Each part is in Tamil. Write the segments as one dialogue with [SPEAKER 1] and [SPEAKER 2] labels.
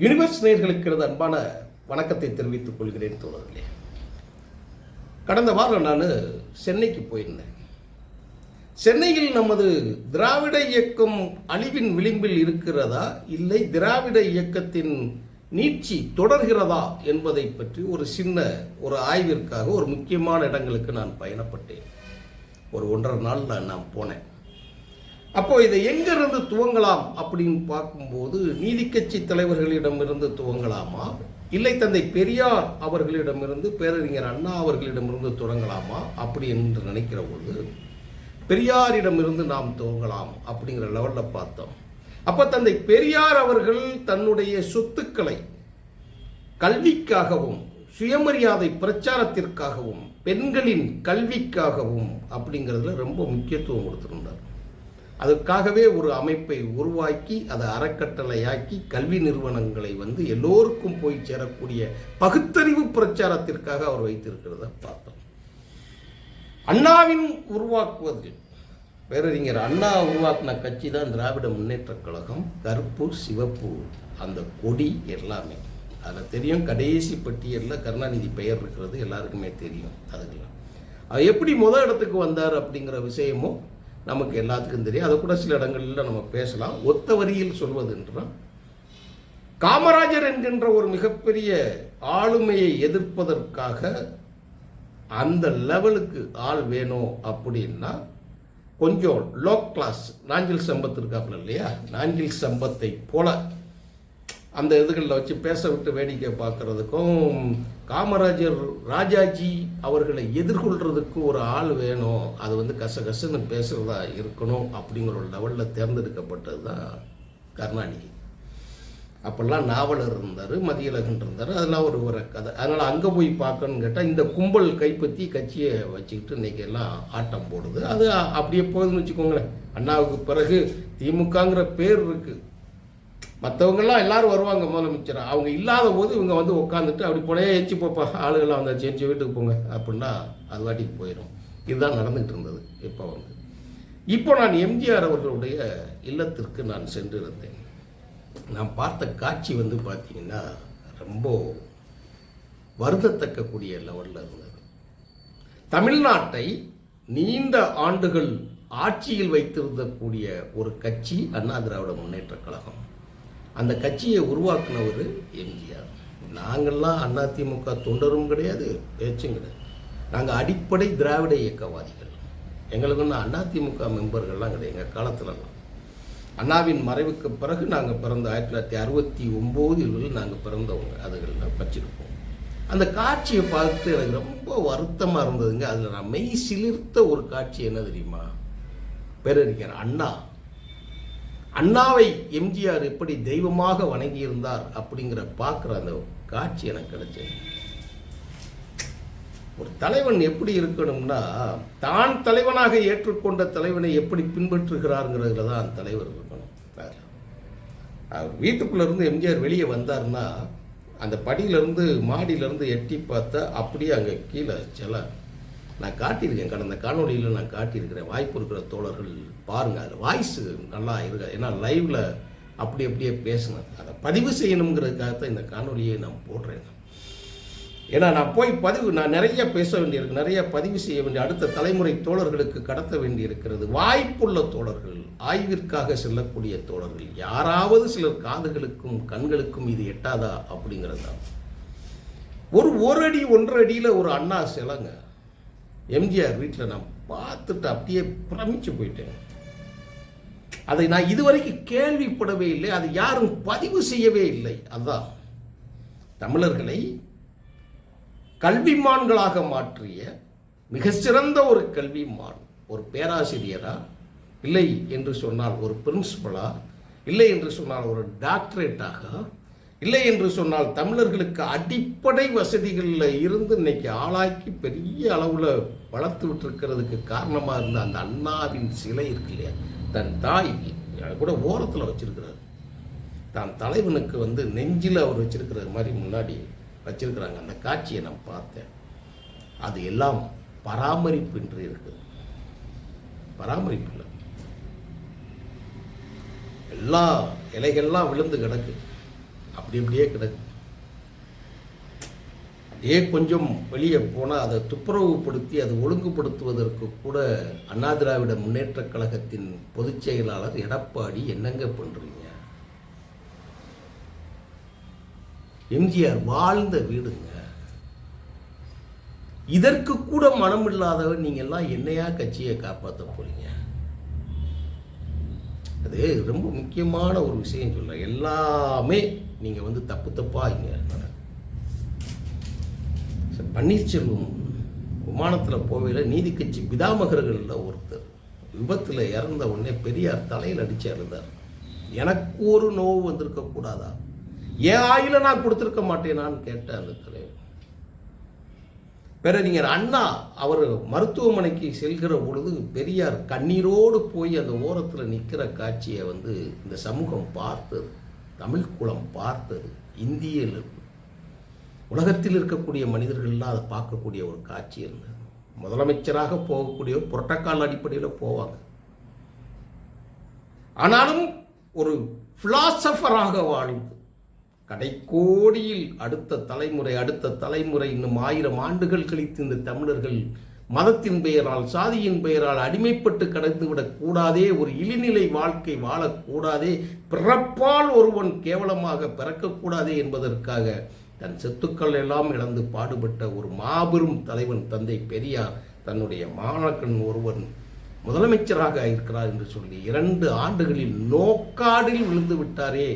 [SPEAKER 1] யூனிவர்ஸ் நேயர்களுக்கு அன்பான வணக்கத்தை தெரிவித்துக் கொள்கிறேன் தோழர்களே. கடந்த வாரம் நான் சென்னைக்கு போயிருந்தேன். சென்னையில் நமது திராவிட இயக்கம் அழிவின் விளிம்பில் இருக்கிறதா, இல்லை திராவிட இயக்கத்தின் நீட்சி தொடர்கிறதா என்பதை பற்றி ஒரு ஆய்விற்காக ஒரு முக்கியமான இடங்களுக்கு நான் பயணப்பட்டேன். ஒரு 1.5 நாளில் நான் போனேன். அப்போ இதை எங்கிருந்து துவங்கலாம் அப்படின்னு பார்க்கும்போது, நீதி கட்சி தலைவர்களிடமிருந்து துவங்கலாமா, இல்லை தந்தை பெரியார் அவர்களிடமிருந்து, பேரறிஞர் அண்ணா அவர்களிடமிருந்து தொடங்கலாமா அப்படி என்று நினைக்கிற பொழுது பெரியாரிடமிருந்து நாம் துவங்கலாம் அப்படிங்கிற லெவலில் பார்த்தோம். அப்போ தந்தை பெரியார் அவர்கள் தன்னுடைய சொத்துக்களை கல்விக்காகவும் சுயமரியாதை பிரச்சாரத்திற்காகவும் பெண்களின் கல்விக்காகவும் அப்படிங்கிறதுல ரொம்ப முக்கியத்துவம் கொடுத்திருந்தார். அதற்காகவே ஒரு அமைப்பை உருவாக்கி அதை அறக்கட்டளையாக்கி கல்வி நிறுவனங்களை எல்லோருக்கும் போய் சேரக்கூடிய பகுத்தறிவு பிரச்சாரத்திற்காக அவர் வைத்திருக்கிறத பார்த்தோம். அண்ணாவின் உருவாக்குவதில் பேரறிஞர் அண்ணா உருவாக்கின கட்சி தான் திராவிட முன்னேற்ற கழகம். கருப்பு சிவப்பு அந்த கொடி எல்லாமே அதில் தெரியும். கடைசி பட்டியலில் கருணாநிதி பெயர் இருக்கிறது எல்லாருக்குமே தெரியும். அதுக்கெல்லாம் அவர் எப்படி இடத்துக்கு வந்தார் அப்படிங்கிற விஷயமும் நமக்கு எல்லாத்துக்கும் தெரியும். அதை கூட சில இடங்களில் நம்ம பேசலாம். ஒத்த வரியில் சொல்வது என்றால், காமராஜர் என்கின்ற ஒரு மிகப்பெரிய ஆளுமையை எதிர்ப்பதற்காக அந்த லெவலுக்கு ஆள் வேணும் அப்படின்னா கொஞ்சம் லோ கிளாஸ், நாஞ்சில் சம்பத் இருக்காப்புல இல்லையா, நாஞ்சில் சம்பத்தை போல அந்த இதுகளில் வச்சு பேச விட்டு வேடிக்கை பார்க்கறதுக்கும், காமராஜர் ராஜாஜி அவர்களை எதிர்கொள்றதுக்கு ஒரு ஆள் வேணும். அது கசகசன்னு பேசுகிறதா இருக்கணும் அப்படிங்கிற ஒரு லெவலில் தேர்ந்தெடுக்கப்பட்டது தான் கருணாநிதி. அப்போல்லாம் நாவலர் இருந்தார், மதியழகன் இருந்தார், அதெல்லாம் ஒரு கதை. அதனால் அங்கே போய் பார்க்கணுன்னு கேட்டால் இந்த கும்பல் கைப்பற்றி கட்சியை வச்சுக்கிட்டு இன்றைக்கி எல்லாம் ஆட்டம் போடுது. அது அப்படியே போகுதுன்னு வச்சுக்கோங்களேன். அண்ணாவுக்கு பிறகு திமுகங்கிற பேர் இருக்குது. மற்றவங்கெல்லாம் எல்லாரும் வருவாங்க முதலமைச்சர். அவங்க இல்லாத போது இவங்க உட்காந்துட்டு அப்படி போனே எச்சு போப்பா ஆளுகள்லாம் எச்சு வீட்டுக்கு போங்க அப்படின்னா அது வாட்டிக்கு போயிடும். இதுதான் நடந்துகிட்டு இருந்தது. இப்போ நான் எம்ஜிஆர் அவர்களுடைய இல்லத்திற்கு நான் சென்றிருந்தேன். நான் பார்த்த காட்சி பார்த்தீங்கன்னா ரொம்ப வருந்தத்தக்கக்கூடிய லெவலில் இருந்தது. தமிழ்நாட்டை நீண்ட ஆண்டுகள் ஆட்சியில் வைத்திருந்தக்கூடிய ஒரு கட்சி அண்ணா திராவிட முன்னேற்ற கழகம். அந்த கட்சியை உருவாக்குனவர் எம்ஜிஆர். நாங்கள்லாம் அதிமுக தொண்டரும் கிடையாது, பேச்சும் கிடையாது. நாங்கள் அடிப்படை திராவிட இயக்கவாதிகள். எங்களுக்கு அதிமுக மெம்பர்கள்லாம் கிடையாது. எங்கள் காலத்துலலாம் அண்ணாவின் மறைவுக்கு பிறகு நாங்கள் பிறந்த 1969 நாங்கள் பிறந்தவங்க. அதுகளில் வச்சிருப்போம். அந்த காட்சியை பார்த்து எனக்கு ரொம்ப வருத்தமாக இருந்ததுங்க. அதில் நான் மெய் சிலிர்த்த ஒரு காட்சி என்ன தெரியுமா, பேரறிஞர் அண்ணாவை எம்ஜிஆர் எப்படி தெய்வமாக வணங்கியிருந்தார் அப்படிங்கிற பார்க்குற அந்த காட்சி எனக்கு கிடைச்சது. ஒரு தலைவன் எப்படி இருக்கணும்னா, தான் தலைவனாக ஏற்றுக்கொண்ட தலைவனை எப்படி பின்பற்றுகிறாருங்கிறதுல தான் தலைவர் இருக்கணும். அவர் வீட்டுக்குள்ளேருந்து எம்ஜிஆர் வெளியே வந்தார்னா அந்த படியிலேருந்து மாடியிலேருந்து எட்டி பார்த்தா அப்படியே அங்கே கீழே சில நான் காட்டியிருக்கேன். கடந்த காணொலியில் நான் காட்டியிருக்கிறேன். வாய்ப்பு இருக்கிற தோழர்கள் பாருங்கள். அது வாய்ஸு நல்லா இருக்கா, ஏன்னா லைவில் அப்படியே பேசுனேன். அதை பதிவு செய்யணுங்கிறதுக்காகத்தான் இந்த காணொலியை நான் போடுறேன். ஏன்னா நான் நிறைய பேச வேண்டியிருக்கு, நிறைய பதிவு செய்ய வேண்டிய அடுத்த தலைமுறை தோழர்களுக்கு கடத்த வேண்டியிருக்கிறது. வாய்ப்புள்ள தோழர்கள், ஆய்விற்காக செல்லக்கூடிய தோழர்கள், யாராவது சிலர் காதுகளுக்கும் கண்களுக்கும் இது எட்டாதா அப்படிங்கிறது தான். ஒரு அடி 1.5 அடியில் ஒரு அண்ணா சிலைங்க எம்ஜிஆர் வீட்டில் நான் பார்த்துட்டு அப்படியே பிரமிச்சு போயிட்டேன். அதை நான் இதுவரைக்கும் கேள்விப்படவே இல்லை. அது யாரும் பதிவு செய்யவே இல்லை. அதுதான் தமிழர்களை கல்விமான்களாக மாற்றிய மிக சிறந்த ஒரு கல்விமான். ஒரு பேராசிரியரா, இல்லை என்று சொன்னால் ஒரு பிரின்சிபலா, இல்லை என்று சொன்னால் ஒரு டாக்டரேட்டாக, இல்லை என்று சொன்னால் தமிழர்களுக்கு அடிப்படை வசதிகளில் இருந்து இன்னைக்கு ஆளாக்கி பெரிய அளவில் வளர்த்து விட்டுருக்கிறதுக்கு காரணமாக இருந்த அந்த அண்ணாவின் சிலை இருக்கு இல்லையா, தன் தாய் கூட ஓரத்தில் வச்சிருக்கிறார். தான் தலைவனுக்கு நெஞ்சில் அவர் வச்சிருக்கிறது மாதிரி முன்னாடி வச்சிருக்கிறாங்க. அந்த காட்சியை நான் பார்த்தேன். அது எல்லாம் பராமரிப்பின்றி இருக்குது. பராமரிப்பு இல்லை. எல்லா இலைகள்லாம் விழுந்து கிடக்கு. அப்படியே கிடக்கு. அதே கொஞ்சம் வெளியே போனால் அதை துப்புரவுப்படுத்தி அதை ஒழுங்குபடுத்துவதற்கு கூட அண்ணா திராவிட முன்னேற்ற கழகத்தின் பொதுச் செயலாளர் எடப்பாடி என்னங்க பண்ணுறீங்க? எம்ஜிஆர் வாழ்ந்த வீடுங்க. இதற்கு கூட மனம் இல்லாதவர் நீங்க எல்லாம் என்னையா கட்சியை காப்பாற்ற போறீங்க? அது ரொம்ப முக்கியமான ஒரு விஷயம் சொல்ல. எல்லாமே நீங்க தப்பா இங்க பன்னீர்செல்வம் விமானத்தில் போவையில் நீதி கட்சி பிதாமகர்களில் ஒருத்தர் விபத்தில் இறந்த உடனே பெரியார் தலையில் அடிச்சு அழுதார். எனக்கு ஒரு நோவு வந்திருக்க கூடாதா? என் ஆயில நான் கொடுத்துருக்க மாட்டேனான்னு கேட்டேன் அந்த தலைவர். பேரறிஞர் அண்ணா அவர் மருத்துவமனைக்கு செல்கிற பொழுது பெரியார் கண்ணீரோடு போய் அந்த ஓரத்தில் நிற்கிற காட்சியை இந்த சமூகம் பார்த்தது, தமிழ் குலம் பார்த்தது. இந்திய உலகத்தில் இருக்கக்கூடிய மனிதர்கள்லாம் அதை பார்க்கக்கூடிய ஒரு காட்சி இருந்தது. முதலமைச்சராக போகக்கூடிய புரோட்டோகால் அடிப்படையில் போவாங்க. ஆனாலும் ஒரு பிலாசபராக வாழ்ந்து கடைக்கோடியில் அடுத்த தலைமுறை இன்னும் 1000 ஆண்டுகள் கழித்து இந்த தமிழர்கள் மதத்தின் பெயரால் சாதியின் பெயரால் அடிமைப்பட்டு கடந்துவிடக் கூடாதே, ஒரு இழிநிலை வாழ்க்கை வாழக்கூடாதே, பிறப்பால் ஒருவன் கேவலமாக பிறக்கக்கூடாதே என்பதற்காக தன் சொத்துக்கள் எல்லாம் இழந்து பாடுபட்ட ஒரு மாபெரும் தலைவன் தந்தை பெரியார் தன்னுடைய மாணாக்கன் ஒருவன் முதலமைச்சராக இருக்கிறார் என்று சொல்லி 2 ஆண்டுகளில் நோக்காடில் விழுந்து விட்டாரே,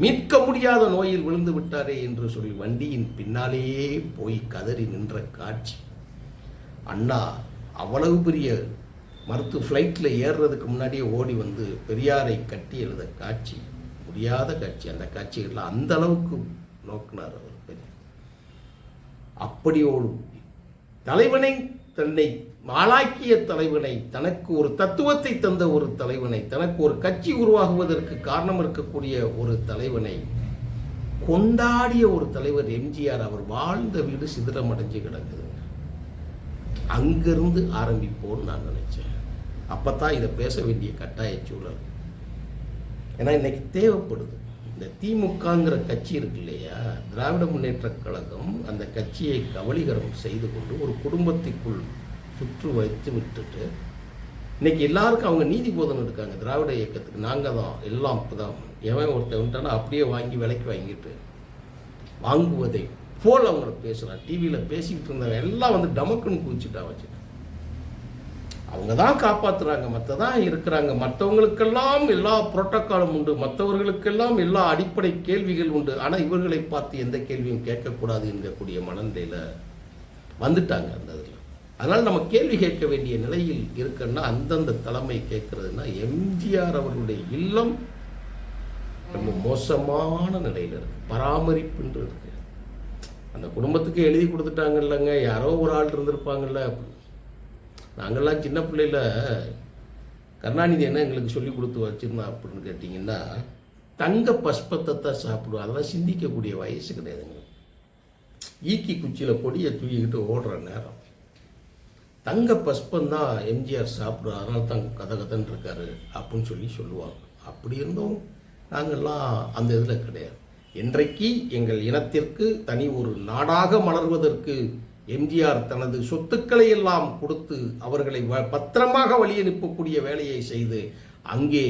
[SPEAKER 1] மீட்க முடியாத நோயில் விழுந்து விட்டாரே என்று சொல்லி வண்டியின் பின்னாலேயே போய் கதறி நின்ற காட்சி. அண்ணா அவ்வளவு பெரிய ஃப்ளைட்டில் ஏறுறதுக்கு முன்னாடியே ஓடி பெரியாரை கட்டி எழுத காட்சி, முடியாத காட்சி. அந்த காட்சிகள்லாம் அந்த அளவுக்கு நோக்கினார் அவர். அப்படி ஒரு தலைவனை, தன்னை ஆளாக்கிய தலைவனை, தனக்கு ஒரு தத்துவத்தை தந்த ஒரு தலைவனை, தனக்கு ஒரு கட்சி உருவாகுவதற்கு காரணம் இருக்கக்கூடிய ஒரு தலைவனை கொண்டாடிய ஒரு தலைவர் எம்ஜிஆர். அவர் வாழ்ந்த வீடு சிதிலமடைஞ்சு கிடக்குது. அங்கிருந்து ஆரம்பிப்போன்னு நான் நினைச்சேன். அப்பதான் இதை பேச வேண்டிய கட்டாய சூழல். ஏன்னா இன்னைக்கு தேவைப்படுது. இந்த திமுகங்கிற கட்சி இருக்கு இல்லையா, திராவிட முன்னேற்ற கழகம், அந்த கட்சியை கபலீகரம் செய்து கொண்டு ஒரு குடும்பத்திற்குள் சுற்று வைத்து விட்டுட்டு இன்னைக்கு எல்லாருக்கும் அவங்க நீதி போதனை இருக்காங்க. திராவிட இயக்கத்துக்கு நாங்கள் தான் எல்லாம் இப்போதான் எவன் ஒருத்தர் வந்துட்டானா அப்படியே வாங்கி விலைக்கு வாங்கிட்டு வாங்குவதை போல் அவங்கள பேசுகிறான். டிவியில் பேசிக்கிட்டு இருந்தவங்க எல்லாம் டமக்குன்னு குதிச்சுட்டா வச்சு அவங்க தான் காப்பாற்றுறாங்க, மற்றதான் இருக்கிறாங்க, மற்றவங்களுக்கெல்லாம் எல்லா புரோட்டோக்காலும் உண்டு, மற்றவர்களுக்கெல்லாம் எல்லா அடிப்படை கேள்விகள் உண்டு. ஆனால் இவர்களை பார்த்து எந்த கேள்வியும் கேட்கக்கூடாது என்கக்கூடிய மனநிலையில் வந்துட்டாங்க அந்த இதில். அதனால் நம்ம கேள்வி கேட்க வேண்டிய நிலையில் இருக்குன்னா அந்தந்த தலைமை கேட்கறதுன்னா எம்ஜிஆர் அவர்களுடைய இல்லம் ரொம்ப மோசமான நிலையில் இருக்கு, பராமரிப்புன்று இருக்கு. அந்த குடும்பத்துக்கு எழுதி கொடுத்துட்டாங்க இல்லைங்க, யாரோ ஒரு ஆள் இருந்திருப்பாங்கல்ல. நாங்கள்லாம் சின்ன பிள்ளையில் கருணாநிதி என்ன எங்களுக்கு சொல்லி கொடுத்து வச்சுருந்தா அப்படின்னு கேட்டிங்கன்னா, தங்க பஸ்பத்தை தான் சாப்பிடுவோம். அதெல்லாம் சிந்திக்கக்கூடிய வயசு கிடையாதுங்க. ஈக்கி குச்சியில் கொடியை தூக்கிக்கிட்டு ஓடுற நேரம் தங்க பஸ்பந்தான் எம்ஜிஆர் சாப்பிடுவார், அதனால தான் கதன்னு இருக்காரு அப்படின்னு சொல்லுவாங்க. அப்படி இருந்தோம் நாங்கள்லாம் அந்த இதில் கிடையாது. இன்றைக்கு எங்கள் இனத்திற்கு தனி ஒரு நாடாக மலர்வதற்கு எம்ஜிஆர் தனது சொத்துக்களை எல்லாம் கொடுத்து அவர்களை பத்திரமாக வழி அனுப்பக்கூடிய வேலையை செய்து அங்கே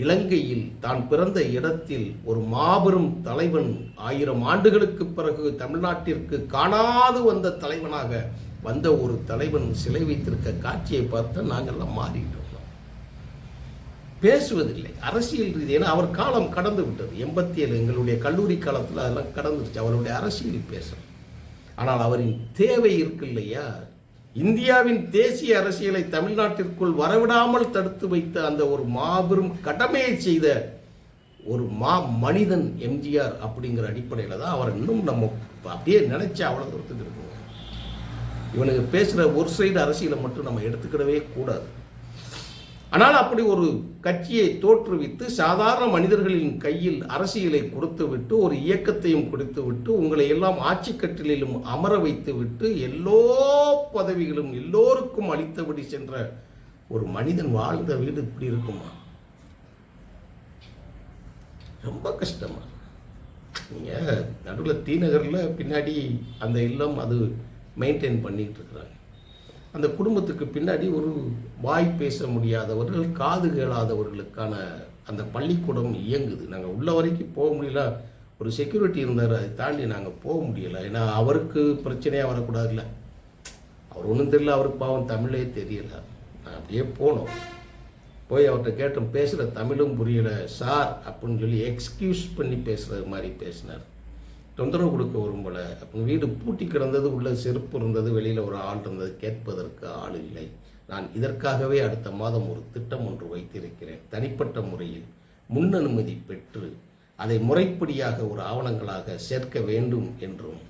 [SPEAKER 1] இலங்கையில் தான் பிறந்த இடத்தில் ஒரு மாபெரும் தலைவன் 1000 ஆண்டுகளுக்கு பிறகு தமிழ்நாட்டிற்கு காணாது வந்த தலைவனாக வந்த ஒரு தலைவன் சிலை வைத்திருக்க காட்சியை பார்த்து நாங்கள்லாம் மாறிட்டோம். பேசுவதில்லை அரசியல் ரீதியான அவர் காலம் கடந்து விட்டது. 87 எங்களுடைய கல்லூரி காலத்தில் அதெல்லாம் கடந்துருச்சு. அவருடைய அரசியல் பேசும். ஆனால் அவரின் தேவை இருக்கு இல்லையா, இந்தியாவின் தேசிய அரசியலை தமிழ்நாட்டிற்குள் வரவிடாமல் தடுத்து வைத்த அந்த ஒரு மாபெரும் கடமையை செய்த ஒரு மனிதன் எம்ஜிஆர் அப்படிங்கிற அடிப்படையில் தான் அவர் இன்னும் நம்ம அப்படியே நினைச்சு அவ்வளோ தூரத்துக்கு இருக்குங்க. இவனுக்கு பேசுகிற ஒரு சைடு அரசியலை மட்டும் நம்ம எடுத்துக்கிடவே கூடாது. ஆனால் அப்படி ஒரு கட்சியை தோற்றுவித்து சாதாரண மனிதர்களின் கையில் அரசியலை கொடுத்துவிட்டு ஒரு இயக்கத்தையும் கொடுத்துவிட்டு உங்களை எல்லாம் ஆட்சி கட்டிலும் அமர வைத்து விட்டு எல்லோ பதவிகளும் எல்லோருக்கும் அளித்தபடி சென்ற ஒரு மனிதன் வாழ்ந்த வீடு இப்படி இருக்குமா? ரொம்ப கஷ்டமா. நீங்கள் நடுவில் டி நகரில் பின்னாடி அந்த இல்லம் அது மெயின்டைன் பண்ணிகிட்டு இருக்கிறாங்க. அந்த குடும்பத்துக்கு பின்னாடி ஒரு வாய் பேச முடியாதவர்கள், காது கேளாதவர்களுக்கான அந்த பள்ளிக்கூடம் இயங்குது. நாங்கள் உள்ள வரைக்கும் போக முடியல, ஒரு செக்யூரிட்டி இருந்தார், அதை தாண்டி நாங்கள் போக முடியலை. ஏன்னா அவருக்கு பிரச்சனையாக வரக்கூடாதுல்ல. அவர் ஒன்றும் தெரியல, அவருக்கு பாவம் தமிழே தெரியல. நான் அப்படியே போனோம், போய் அவர்கிட்ட கேட்டோம். பேசுகிற தமிழும் புரியலை சார் அப்படின்னு சொல்லி எக்ஸ்கியூஸ் பண்ணி பேசுகிற மாதிரி பேசினார். தொந்தரவு கொடுக்க வரும் போல. அப்போ வீடு பூட்டி கிடந்தது, உள்ள செருப்பு இருந்தது, வெளியில் ஒரு ஆள் இருந்தது, கேட்பதற்கு ஆள் இல்லை. நான் இதற்காகவே அடுத்த மாதம் ஒரு திட்டம் ஒன்று வைத்திருக்கிறேன். தனிப்பட்ட முறையில் முன் அனுமதி பெற்று அதை முறைப்படியாக ஒரு ஆவணங்களாக சேர்க்க வேண்டும் என்றும்,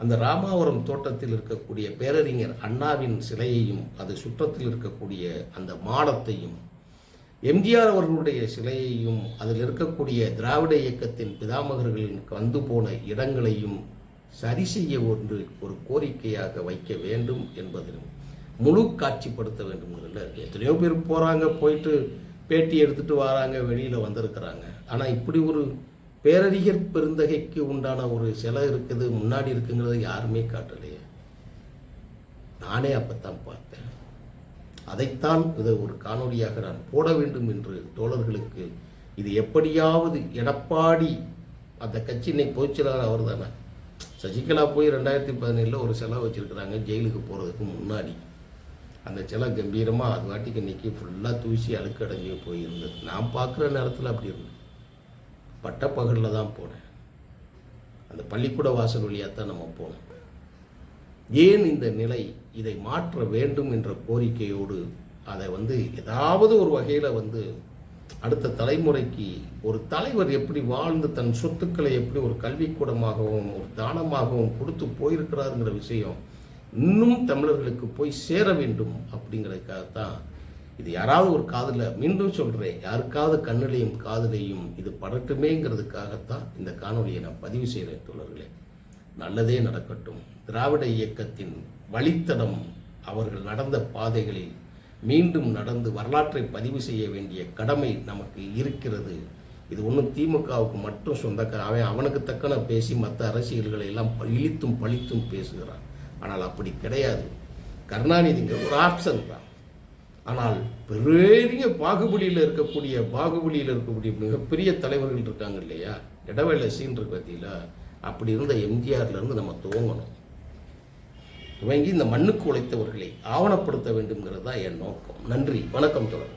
[SPEAKER 1] அந்த ராமாவரம் தோட்டத்தில் இருக்கக்கூடிய பேரறிஞர் அண்ணாவின் சிலையையும் அது சுற்றத்தில் இருக்கக்கூடிய அந்த மாடத்தையும், எம்ஜிஆர் அவர்களுடைய சிலையையும், அதில் இருக்கக்கூடிய திராவிட இயக்கத்தின் பிதாமகர்களுக்கு வந்து போன இடங்களையும் சரி செய்ய ஒரு கோரிக்கையாக வைக்க வேண்டும் என்பதிலும் முழு காட்சிப்படுத்த வேண்டும்ங்கிறதுல எத்தனையோ பேர் போகிறாங்க, போயிட்டு பேட்டி எடுத்துகிட்டு வராங்க, வெளியில் வந்திருக்கிறாங்க. ஆனால் இப்படி ஒரு பேரறிஞர் பெருந்தகைக்கு உண்டான ஒரு சிலை இருக்குது, முன்னாடி இருக்குங்கிறத யாருமே காட்டலையே. நானே அப்போத்தான் பார்த்தேன். அதைத்தான் இதை ஒரு காணொலியாக நான் போட வேண்டும் என்று தோழர்களுக்கு, இது எப்படியாவது எடப்பாடி அந்த கட்சியினை பொதுச்செயலாளர் அவர் தானே, சசிகலா போய் 2017 ஒரு சிலை வச்சுருக்கிறாங்க ஜெயிலுக்கு போகிறதுக்கு முன்னாடி. அந்த சிலை கம்பீரமாக அது வாட்டிக்கு இன்றைக்கி ஃபுல்லாக தூசி அழுக்கு அடைஞ்சி போயிருந்தது. நான் பார்க்குற நேரத்தில் அப்படி இருந்தது. பட்டப்பகலில் தான் போனேன், அந்த பள்ளிக்கூட வாசல் வழியாக தான் நம்ம போனோம். ஏன் இந்த நிலை? இதை மாற்ற வேண்டும் என்ற கோரிக்கையோடு அதை ஏதாவது ஒரு வகையில் அடுத்த தலைமுறைக்கு ஒரு தலைவர் எப்படி வாழ்ந்து தன் சொத்துக்களை எப்படி ஒரு கல்விக்கூடமாகவும் ஒரு தானமாகவும் கொடுத்து போயிருக்கிறாருங்கிற விஷயம் இன்னும் தமிழர்களுக்கு போய் சேர வேண்டும் அப்படிங்கிறதுக்காகத்தான் இது. யாராவது ஒரு காதில், மீண்டும் சொல்கிறேன், யாருக்காவது கண்ணிலையும் காதிலையும் இது படட்டுமேங்கிறதுக்காகத்தான் இந்த காணொலியை நான் பதிவு செய்கிறேன். தோழர்களே, நல்லதே நடக்கட்டும். திராவிட இயக்கத்தின் வழித்தடம், அவர்கள் நடந்த பாதைகளில் மீண்டும் நடந்து வரலாற்றை பதிவு செய்ய வேண்டிய கடமை நமக்கு இருக்கிறது. இது ஒன்றும் திமுகவுக்கு மட்டும் சொந்தக்காரன். அவனுக்கு தக்கன பேசி மற்ற அரசியல்களை எல்லாம் இழித்தும் பழித்தும் பேசுகிறான். ஆனால் அப்படி கிடையாது. கருணாநிதிங்க ஒரு ஆப்ஷன் தான். ஆனால் பெரிய பாகுபலியில் இருக்கக்கூடிய மிகப்பெரிய தலைவர்கள் இருக்காங்க இல்லையா, இடவேளை சீன் இருக்கு பார்த்தீங்களா, அப்படி இருந்த எம்ஜிஆர்லேருந்து நம்ம துவங்கணும். துவங்கி இந்த மண்ணுக்கு உழைத்தவர்களை ஆவணப்படுத்த வேண்டும்ங்கிறது தான் என் நோக்கம். நன்றி, வணக்கம் தொடர்.